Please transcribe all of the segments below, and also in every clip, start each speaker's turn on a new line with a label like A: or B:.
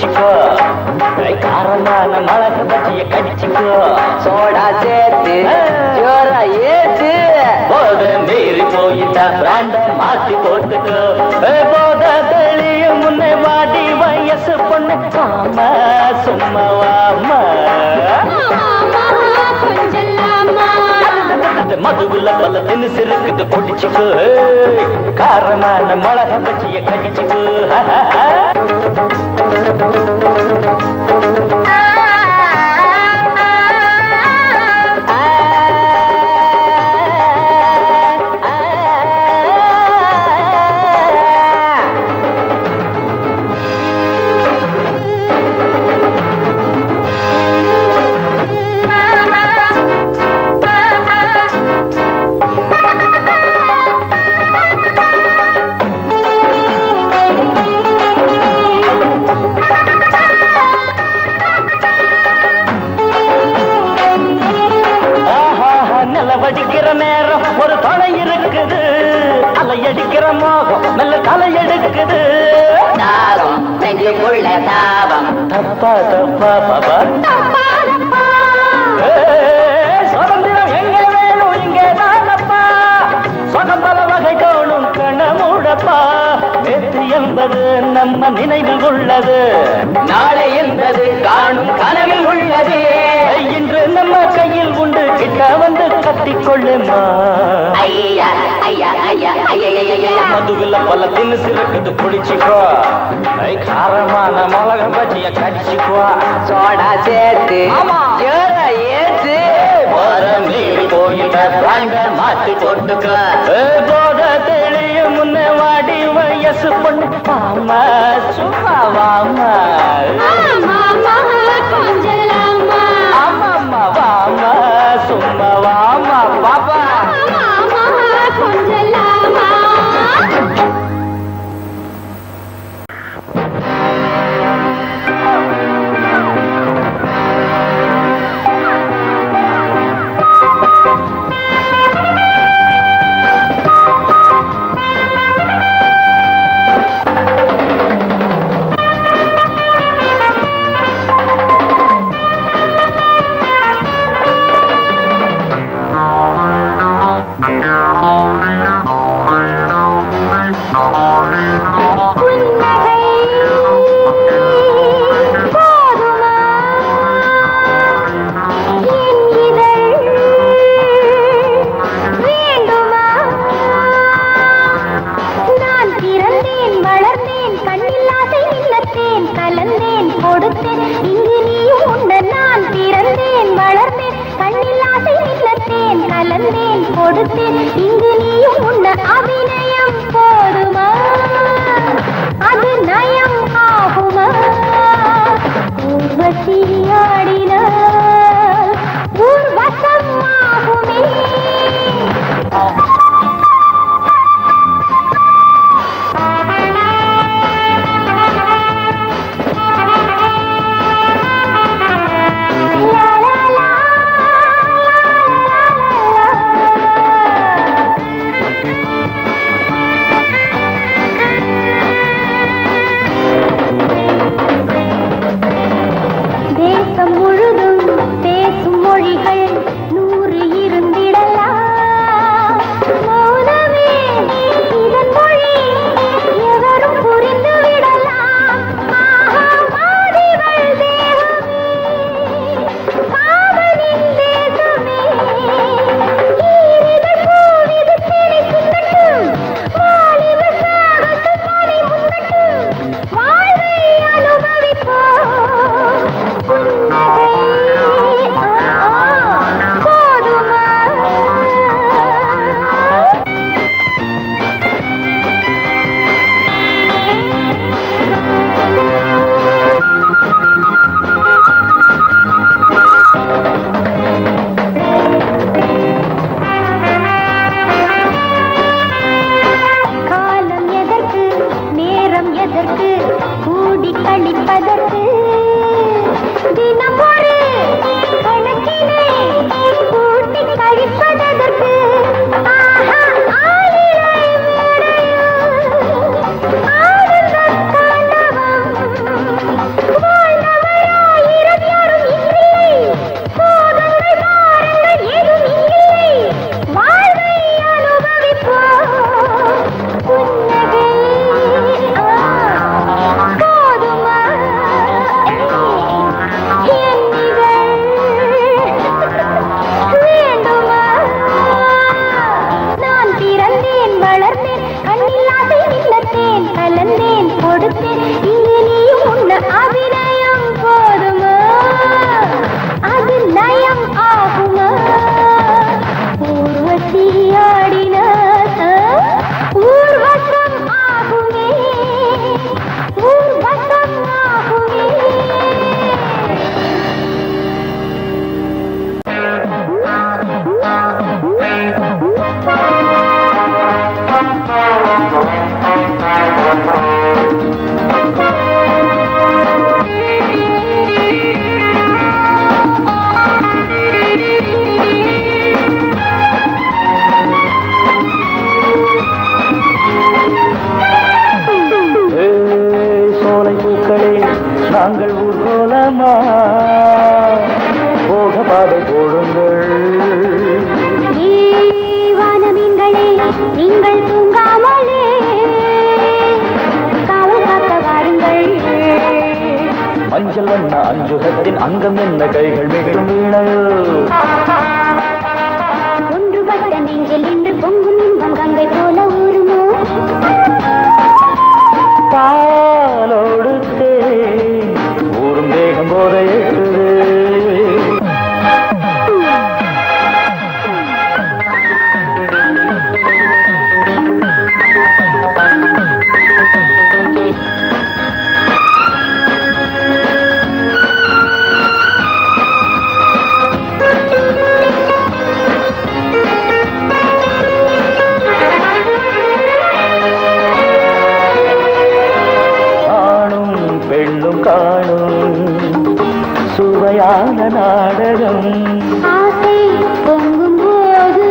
A: குடிச்சுக்கோ காரமான மிளகு பஜ்ஜிய கடிச்சுக்கோ
B: சோடா சேர்த்து ஜோரா ஏத்து
A: போத மீறி போயிட்டா பிராண்ட மாத்தி போட்டுக்கோ போத தெளிய முன்னே வாடி வயசு பொண்ணு ஆமா சும்மாவாமா மதுவுல பல தினுசு இருக்குது குடிச்சுக்கோ காரமான மிளகு பஜ்ஜிய கடிச்சுக்கோ வடிக்கிற நேரம் ஒரு தொலை இருக்குது அலையடிக்கிற மோகம் நல்ல தலை எடுக்குது
B: தாகம் நெஞ்சுக்குள்ள தாபம்
A: தப்பா தப்பா பாபா சுதந்திரம் எங்க வேணும் இங்கே தானப்பா சொகம்பல வகை தோணும் கணமுடப்பா நேற்று என்பது நம்ம நினைவில் உள்ளது
B: நாளை என்பது காணும் கனவில் உள்ளது
A: இன்று நம்ம கையில் உண்டு கிட்ட வந்து கட்டிக்கொள்ளுமா
B: ஐயா ஐயா ஐயா ஐயா
A: மதுவில பல தினுசு இருக்குது குடிச்சுக்கோ காரமான மிளகு பஜ்ஜிய கடிச்சுக்கோ
B: சோடா சேர்த்து ஜோரா ஏத்து
A: போற மீறி போயிட்ட பிராண்ட மாத்தி போட்டுக்கோ போத தெளிய முன்ன வாடி வயசு பொண்ணு ஆமா சும்மா வாமா ஆமாம்மா வாமா சும்மா வாமா பாப்பா
C: இங்கு நீயும் உன்ன அபிநயம் போதுமா அது நயம் ஆகுமா
A: நாங்கள் ஊர்கோலமா போக பாதை போடுங்கள்.
C: வானமீன்களே நீங்கள் தூங்காமலே காவல் காக்க வாருங்கள்.
A: மஞ்சள் வண்ண அஞ்சுகத்தின் அங்கம் என்ன கைகள் மிகவும் வீணையோ.
C: ஒன்றுபட்ட நெஞ்சில் இன்று பொங்கும் இன்பம் கங்கை போல ஊருமோ.
A: பாலோடு ஊரும் தேகம் போத ஏற்றுது. காணும் சுவையான நாடகம்
C: ஆசை பொங்கும் போது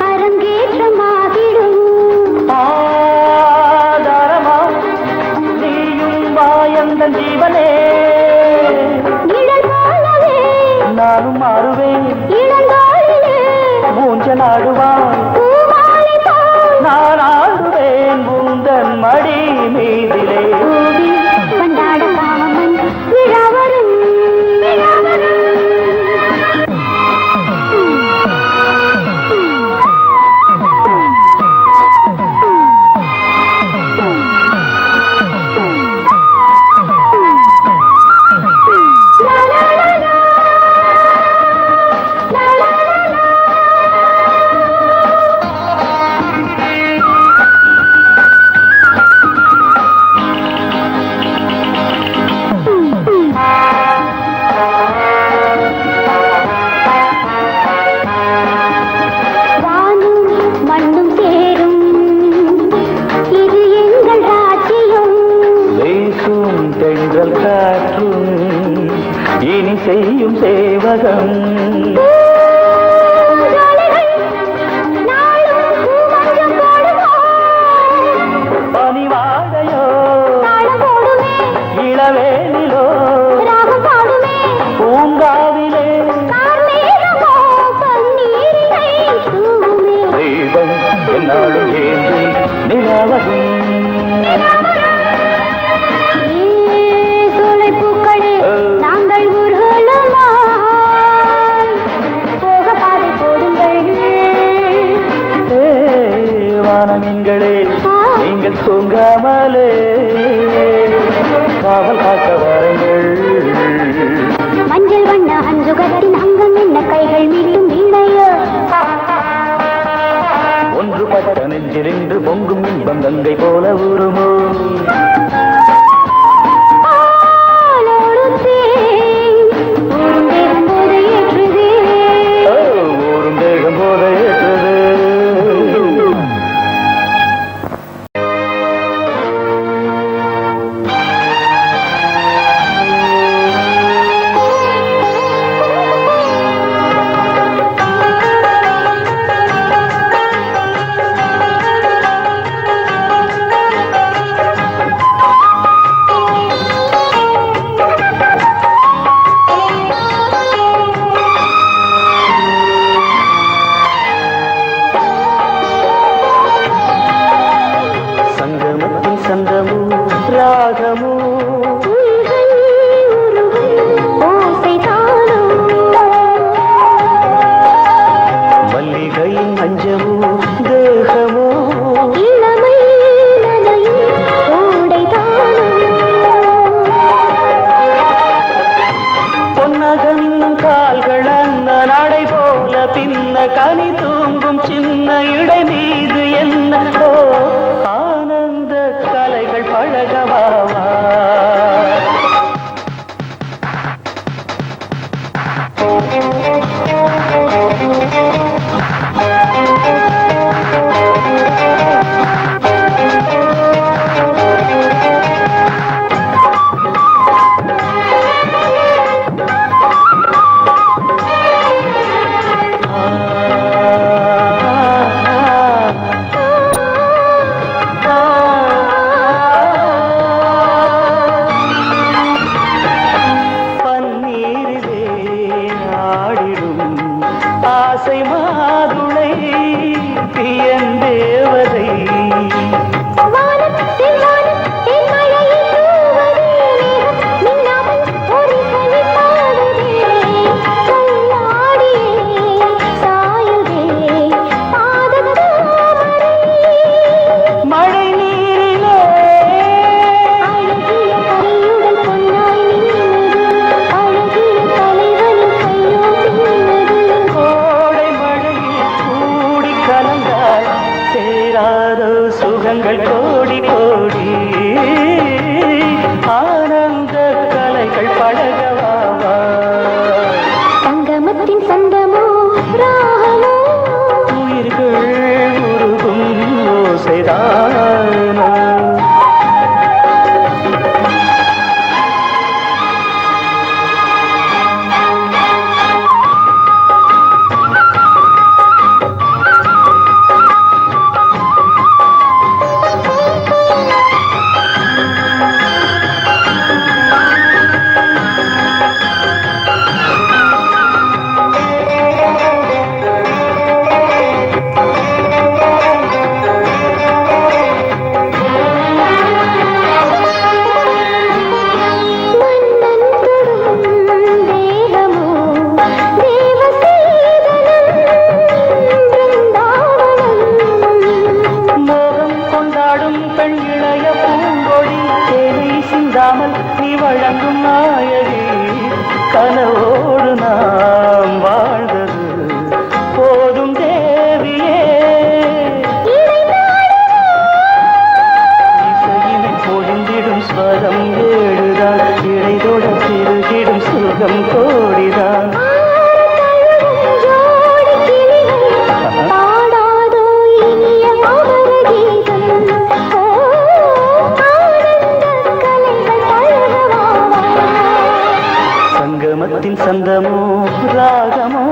C: அரங்கேற்றமாகிடும்.
A: ஆதாரமா நீயும் வாயந்த ஜீவனே.
C: நிழல் போலவே
A: நானும் மாறுவேன்.
C: இளங்காலிலே
A: மூஞ்சலாடுவான்.
C: பூமாலை போல்
A: நான் ஆடுவேன் உந்தன் மடி மீதிலே.
C: கொண்டாட காமன் விழாவரும்
A: தென்றல் காற்றும் இனி செய்யும் சேவகம். பனிவாடையோ இளவேனிலோ பூங்காவிலே தெய்வம் என்னாலும் ஏந்தி நிலாவதும்.
C: நாங்கள் ஊர்வலமா போக பாதை போடுங்கள்.
A: வானமீன்களே நீங்கள் தூங்காமலே காவல் காக்க வாருங்கள்.
C: மஞ்சள் வண்ண அஞ்சுகத்தின் அங்கம் என்ன கைகள் மீட்டும் வீணையோ.
A: ஒன்றுபட்ட நெஞ்சிலின்று பொங்கும் இன்பம் கங்கை போல ஊருமோ. ஊரும் தேகம் போத ஏற்றுது. சங்கங்கள் கோடி கோடி ஆனந்த கலைகள் பழகவாவா
C: சங்கமத்தின் சந்தமோ ராகமோ
A: உயிர்கள் உருகும் ஓசைதானோ சிந்தாமல் நீ வழங்கும் நாயகி கனவோடு நாம் வாழ்ந்தது போதும் தேவியே இசையினை பொழிந்திடும் ஸ்வரம் ஏழுதான் இடைதோட திருகிடும் சுகம் கோடிதான் சங்கமத்தின் சந்தமோ ராகமோ